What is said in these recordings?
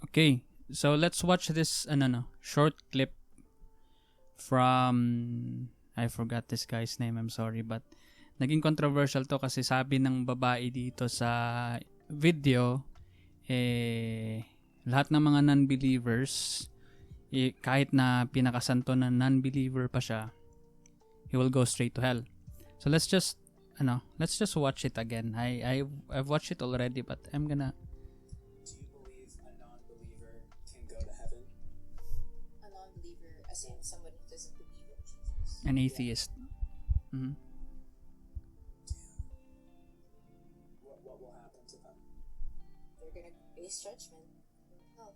Okay, so let's watch this short clip from, I forgot this guy's name, I'm sorry, but naging controversial to kasi sabi ng babae dito sa video, lahat ng mga non-believers, kahit na pinakasanto na non-believer pa siya, he will go straight to hell. So let's just watch it again. I've watched it already, but I'm gonna. Do you believe a non-believer can go to heaven? A non-believer, as in someone who doesn't believe in Jesus. An atheist. Yeah. Mm-hmm. What will happen to them? They're gonna face judgment. Oh.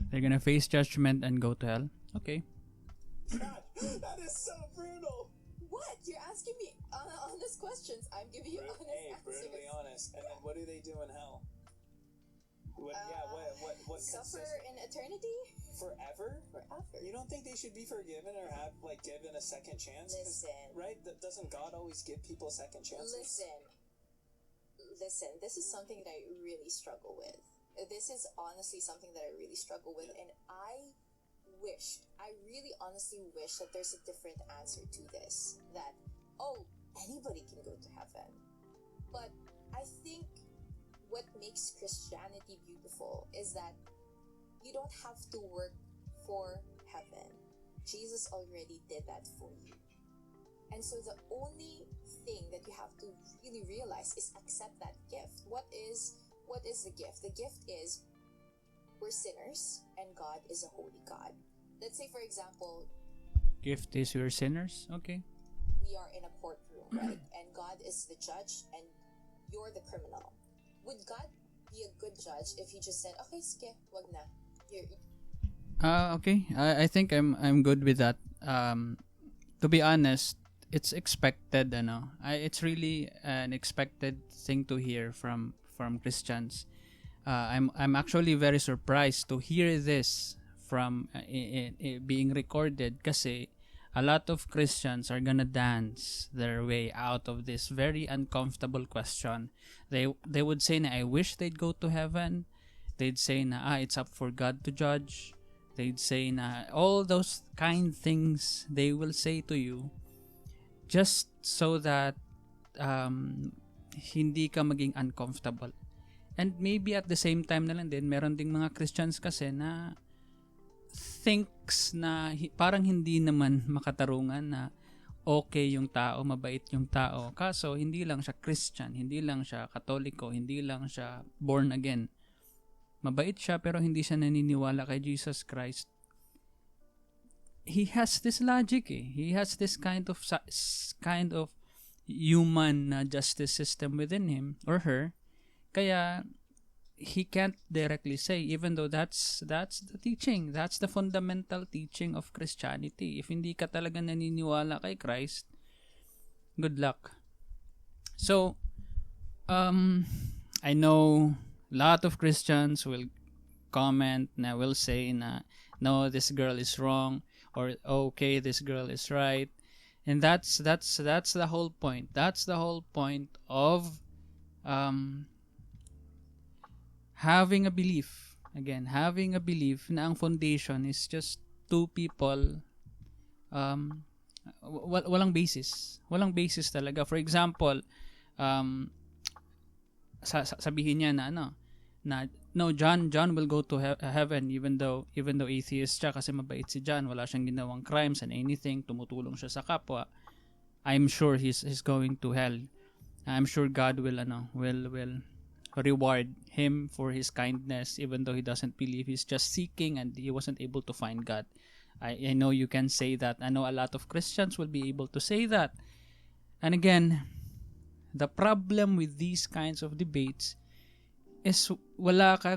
They're gonna face judgment and go to hell. Okay. God, that is so brutal. What? You're asking me honest questions. I'm giving you honest answers. Brutally honest. And then what do they do in hell? What Suffer in eternity? Forever? Forever. You don't think they should be forgiven or have given a second chance? Listen. Right? Doesn't God always give people second chances? Listen. This is something that I really struggle with. This is honestly something that I really struggle with, and I really honestly wish that there's a different answer to this. That, anybody can go to heaven. But I think what makes Christianity beautiful is that you don't have to work for heaven. Jesus already did that for you. And so the only thing that you have to really realize is accept that gift. What is the gift? The gift is we're sinners and God is a holy God. Let's say, for example, Gift is your sinners. Okay. we are in a courtroom, right? And God is the judge and you're the criminal. Would God be a good judge if he just said, okay, sige, wag na. Okay. I think I'm good with that. To be honest, it's expected, it's really an expected thing to hear from Christians. I'm actually very surprised to hear this from being recorded kasi a lot of Christians are gonna dance their way out of this very uncomfortable question. They would say na, I wish they'd go to heaven. They'd say na, it's up for God to judge. They'd say na, all those kind things they will say to you just so that hindi ka maging uncomfortable. And maybe at the same time na lang din, meron ding mga Christians kasi na thinks na parang hindi naman makatarungan na okay yung tao, mabait yung tao. Kaso, hindi lang siya Christian, hindi lang siya Katoliko, hindi lang siya born again. Mabait siya pero hindi siya naniniwala kay Jesus Christ. He has this logic He has this kind of human justice system within him or her. Kaya he can't directly say, even though that's the teaching, that's the fundamental teaching of Christianity. If hindi ka talaga naniniwala kay Christ, good luck. So, I know a lot of Christians will comment na will say na, no, this girl is wrong, or okay, this girl is right. And that's the whole point. That's the whole point of having a belief. Again, having a belief na ang foundation is just two people, walang basis. Walang basis talaga. For example, sabihin niya na no, John will go to heaven even though atheist siya kasi mabait si John, wala siyang ginawang crimes and anything, tumutulong siya sa kapwa. I'm sure he's going to hell. I'm sure God will reward him for his kindness even though he doesn't believe. He's just seeking and he wasn't able to find God. I know you can say that. I know a lot of Christians will be able to say that. And again, the problem with these kinds of debates is wala ka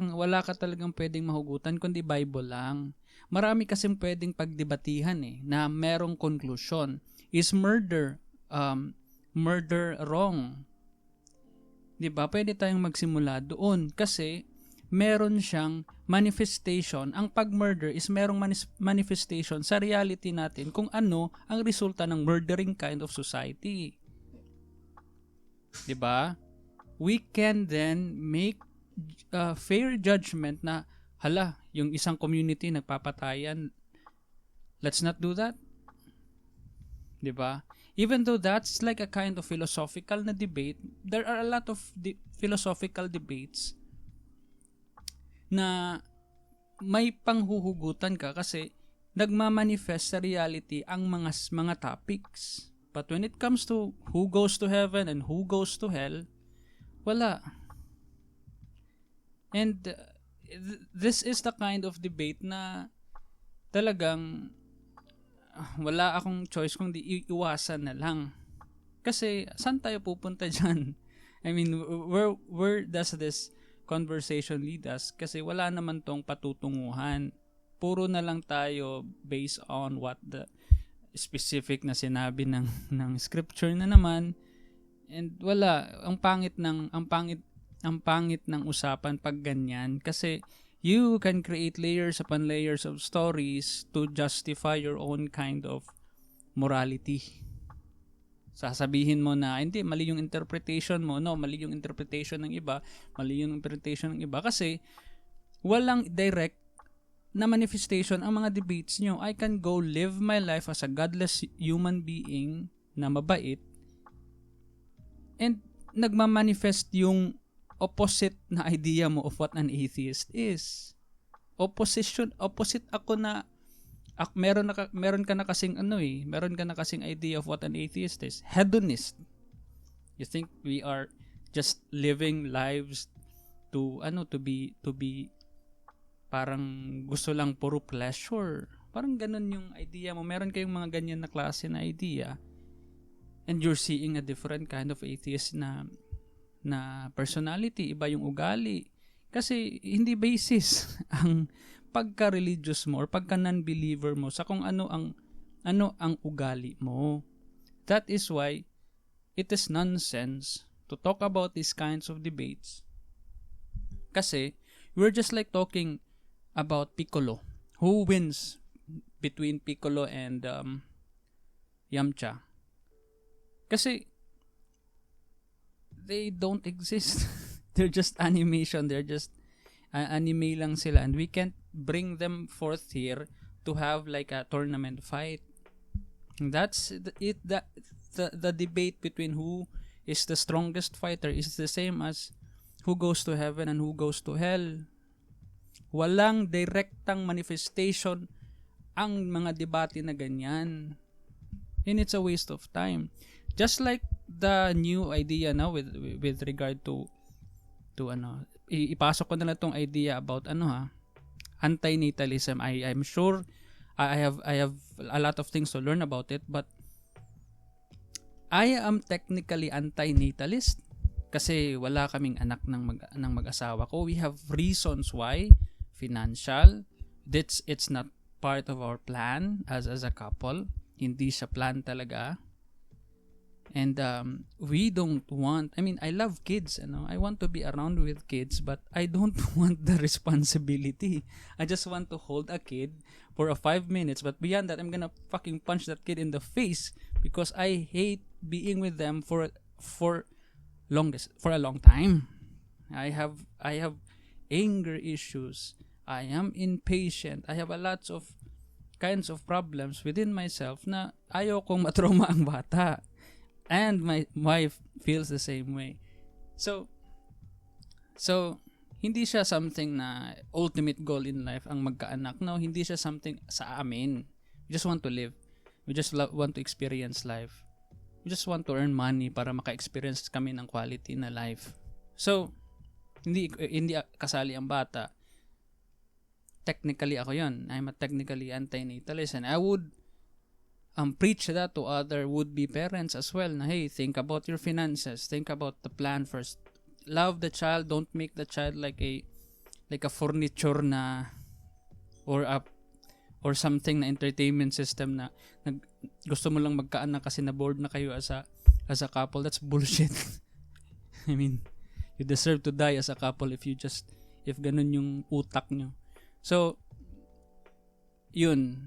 talagang pwedeng mahugutan kundi Bible lang. Marami kasing pwedeng pagdebatihan na merong konklusyon. Is murder wrong? 'Di ba? Pwede tayong magsimula doon kasi meron siyang manifestation. Ang pag-murder is merong manifestation sa reality natin kung ano ang resulta ng murdering kind of society. 'Di ba? We can then make fair judgment na, hala, yung isang community nagpapatayan, let's not do that. Diba? Even though that's like a kind of philosophical na debate, there are a lot of philosophical debates na may panghuhugutan ka kasi nagmamanifest sa reality ang mga topics. But when it comes to who goes to heaven and who goes to hell, wala. And this is the kind of debate na talagang wala akong choice kung di iwasan na lang. Kasi saan tayo pupunta dyan? I mean, where does this conversation lead us? Kasi wala naman tong patutunguhan. Puro na lang tayo based on what the specific na sinabi ng scripture na naman. And wala, ang pangit ng usapan pag ganyan kasi you can create layers upon layers of stories to justify your own kind of morality. Sasabihin mo na, hindi, mali yung interpretation mo. No, mali yung interpretation ng iba. Mali yung interpretation ng iba. Kasi, walang direct na manifestation ang mga debates nyo. I can go live my life as a godless human being na mabait and nagmamanifest yung opposite na idea mo of what an atheist is. Opposite ako na meron ka na kasing meron ka na kasing idea of what an atheist is. Hedonist. You think we are just living lives to be parang gusto lang puro pleasure. Parang ganun yung idea mo. Meron kayong mga ganyan na klase na idea. And you're seeing a different kind of atheist na personality, iba yung ugali. Kasi hindi basis ang pagka-religious mo or pagka-non-believer mo sa kung ano ang ugali mo. That is why it is nonsense to talk about these kinds of debates. Kasi we're just like talking about Piccolo. Who wins between Piccolo and Yamcha? Kasi they don't exist. They're just animation. They're just anime lang sila. And we can't bring them forth here to have like a tournament fight. That's it. The debate between who is the strongest fighter is the same as who goes to heaven and who goes to hell. Walang direktang manifestation ang mga debate na ganyan. And it's a waste of time. Just like the new idea now with regard to ipasok ko na lang tong idea about antinatalism. I'm sure I have a lot of things to learn about it, but I am technically antinatalist kasi wala kaming anak ng mag-asawa ko. We have reasons why, financial. It's not part of our plan as a couple. Hindi siya plan talaga. And we don't want, I love kids, I want to be around with kids, but I don't want the responsibility. I just want to hold a kid for 5 minutes, but beyond that, I'm gonna fucking punch that kid in the face because I hate being with them for a long time. I have anger issues. I am impatient. I have a lots of kinds of problems within myself na ayaw kong matrauma ang bata. And my wife feels the same way. So hindi siya something na ultimate goal in life ang magkaanak. No, hindi siya something sa amin. We just want to live. We just want to experience life. We just want to earn money para maka-experience kami ng quality na life. So, hindi kasali ang bata. Technically ako yun. I'm a technically antinatalist and I would preach that to other would-be parents as well na hey, think about your finances, think about the plan first, love the child, don't make the child like a furniture na or something na entertainment system na gusto mo lang magkaanak kasi na bored na kayo as a couple. That's bullshit. You deserve to die as a couple if ganun yung utak nyo. So yun,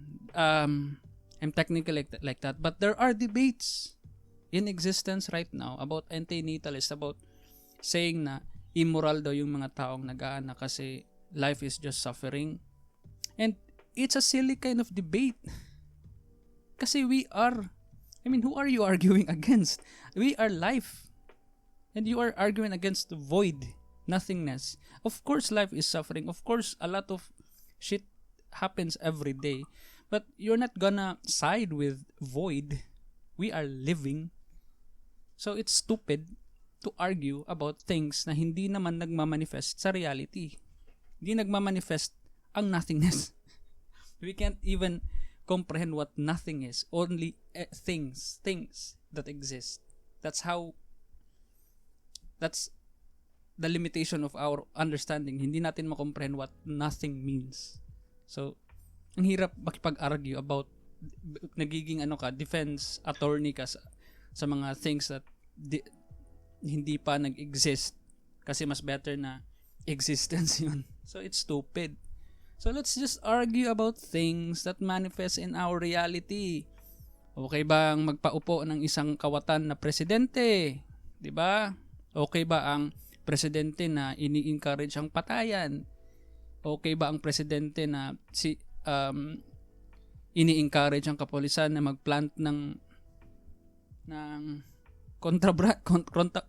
I'm technically like that, but there are debates in existence right now about antinatalists, about saying na immoral daw yung mga taong nag-aanak kasi life is just suffering. And it's a silly kind of debate. Kasi who are you arguing against? We are life. And you are arguing against the void, nothingness. Of course, life is suffering. Of course, a lot of shit happens every day. But you're not gonna side with void. We are living. So it's stupid to argue about things na hindi naman nagmamanifest sa reality. Hindi nagmamanifest ang nothingness. We can't even comprehend what nothing is. Only things that exist. That's the limitation of our understanding. Hindi natin makomprehend what nothing means. So, ang hirap makipag-argue about nagiging defense attorney ka sa mga things that hindi pa nag-exist kasi mas better na existence yun. So, it's stupid. So, let's just argue about things that manifest in our reality. Okay ba ang magpaupo ng isang kawatan na presidente? Diba? Okay ba ang presidente na ini-encourage ang patayan? Okay ba ang presidente na ini-encourage ang kapulisan na magplant ng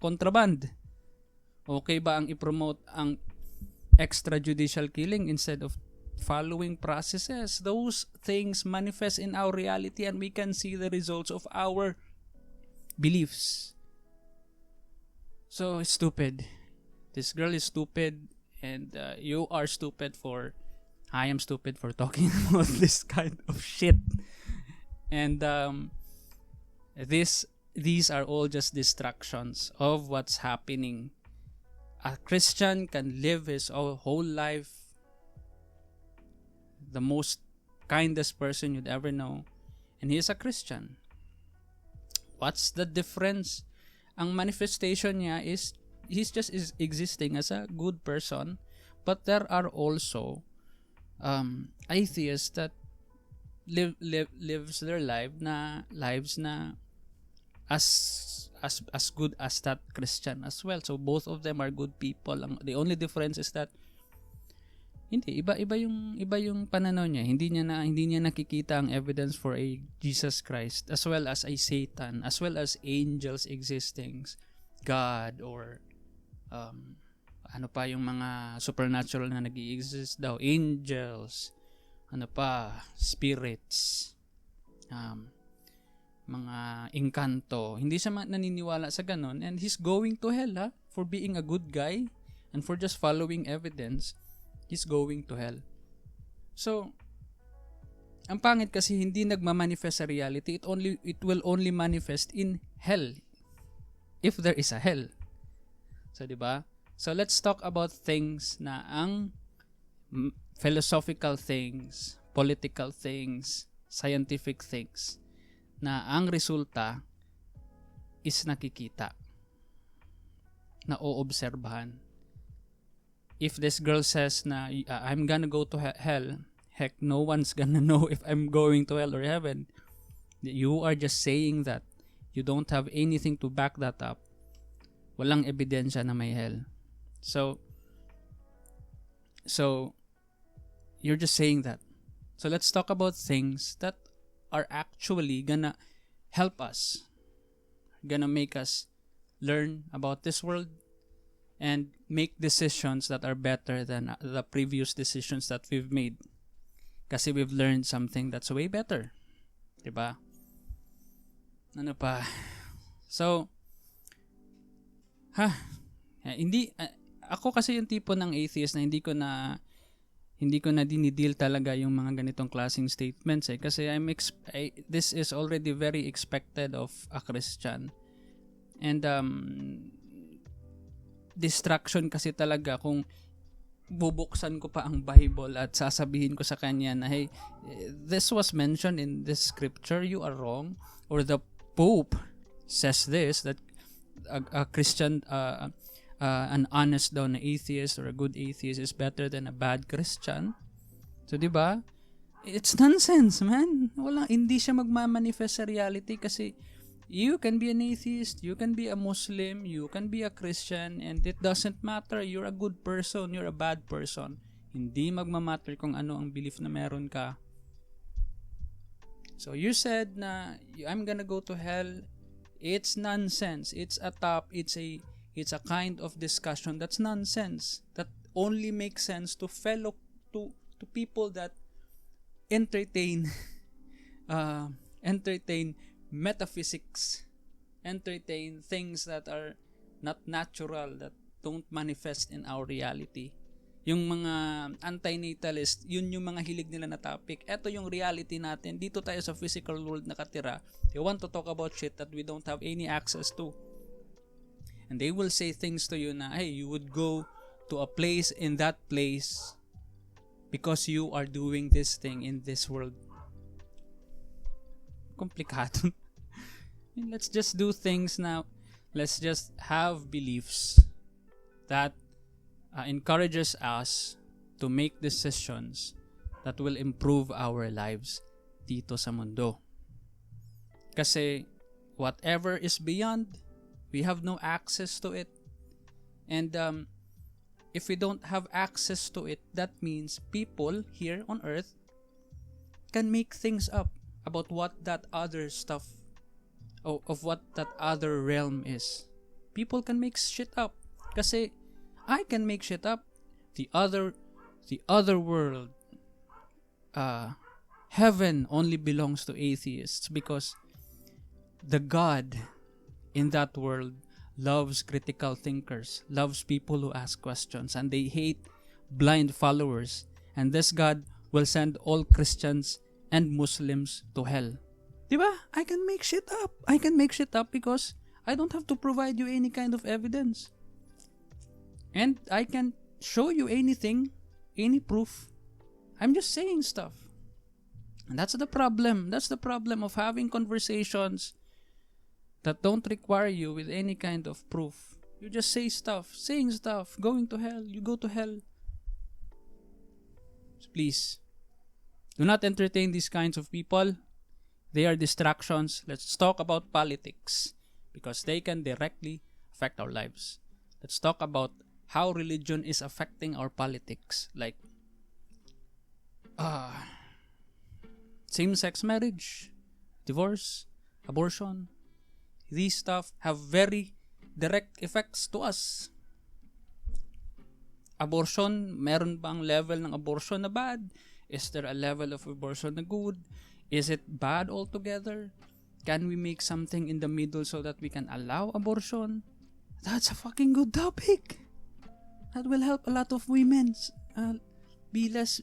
contraband? Okay ba ang i-promote ang extrajudicial killing instead of following processes? Those things manifest in our reality and we can see the results of our beliefs. So, it's stupid. This girl is stupid and you are stupid I am stupid for talking about this kind of shit. And these are all just distractions of what's happening. A Christian can live his whole life the most kindest person you'd ever know, and he is a Christian. What's the difference? Ang manifestation niya is he's just existing as a good person, but there are also atheists that lives their lives na as good as that Christian as well. So both of them are good people. The only difference is that iba yung pananaw niya. Hindi niya nakikita ang evidence for a Jesus Christ as well as a Satan, as well as angels existing, God, or yung mga supernatural na nag-i-exist daw, angels, spirits, mga engkanto. Hindi siya naniniwala sa ganun, and he's going to hell for being a good guy and for just following evidence. He's going to hell. So, ang pangit kasi hindi nagmamanifest sa reality. It will only manifest in hell, if there is a hell. So, diba? So, let's talk about things na ang philosophical things, political things, scientific things, na ang resulta is nakikita, na oobserbahan. If this girl says na I'm gonna go to hell, heck, no one's gonna know if I'm going to hell or heaven. You are just saying that. You don't have anything to back that up. Walang ebidensya na may hell. So you're just saying that. So let's talk about things that are actually gonna help us, gonna make us learn about this world and make decisions that are better than the previous decisions that we've made. Kasi we've learned something that's way better. Diba? Ano pa? So, ako kasi yung tipo ng atheist na hindi ko na dinideal talaga yung mga ganitong klaseng statements kasi this is already very expected of a Christian. And distraction kasi talaga kung bubuksan ko pa ang Bible at sasabihin ko sa kanya na, hey, this was mentioned in this scripture, you are wrong, or the Pope says this, that a Christian, an honest daw na atheist or a good atheist is better than a bad Christian. So, di ba? It's nonsense, man. Hindi siya magmamanifest sa reality kasi You can be an atheist, you can be a Muslim, you can be a Christian, and it doesn't matter. You're a good person, you're a bad person. Hindi magmamatter kung ano ang belief na meron ka. So you said na I'm gonna go to hell. It's nonsense. It's a kind of discussion that's nonsense. That only makes sense to people that entertain metaphysics, entertain things that are not natural, that don't manifest in our reality. Yung mga antinatalist, yun yung mga hilig nila na topic. Ito yung reality natin. Dito tayo sa physical world nakatira. They want to talk about shit that we don't have any access to. And they will say things to you na, hey, you would go to a place in that place because you are doing this thing in this world. Komplikado. Let's just do things now. Let's just have beliefs that encourages us to make decisions that will improve our lives dito sa mundo. Kasi whatever is beyond, we have no access to it. And if we don't have access to it, that means people here on earth can make things up about what that other stuff, of what that other realm is. People can make shit up. Kasi I can make shit up. The other world, heaven only belongs to atheists because the God in that world loves critical thinkers, loves people who ask questions, and they hate blind followers. And this God will send all Christians and Muslims to hell. Diba? I can make shit up. I can make shit up because I don't have to provide you any kind of evidence. And I can show you anything, any proof. I'm just saying stuff. And that's the problem. That's the problem of having conversations that don't require you with any kind of proof. You just say stuff, saying stuff, going to hell, you go to hell. Please, do not entertain these kinds of people. They are distractions. Let's talk about politics because they can directly affect our lives. Let's talk about how religion is affecting our politics. Like, same-sex marriage, divorce, abortion. These stuff have very direct effects to us. Abortion, meron bang level ng abortion na bad? Is there a level of abortion na good? Is it bad altogether? Can we make something in the middle so that we can allow abortion? That's a fucking good topic. That will help a lot of women be less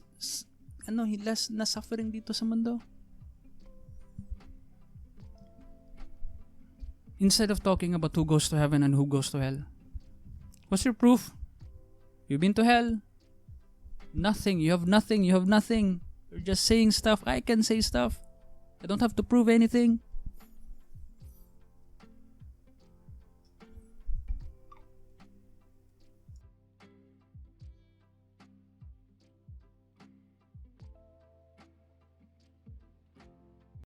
na suffering dito sa mundo. Instead of talking about who goes to heaven and who goes to hell. What's your proof? You've been to hell? Nothing. You have nothing. You have nothing. You're just saying stuff. I can say stuff. I don't have to prove anything.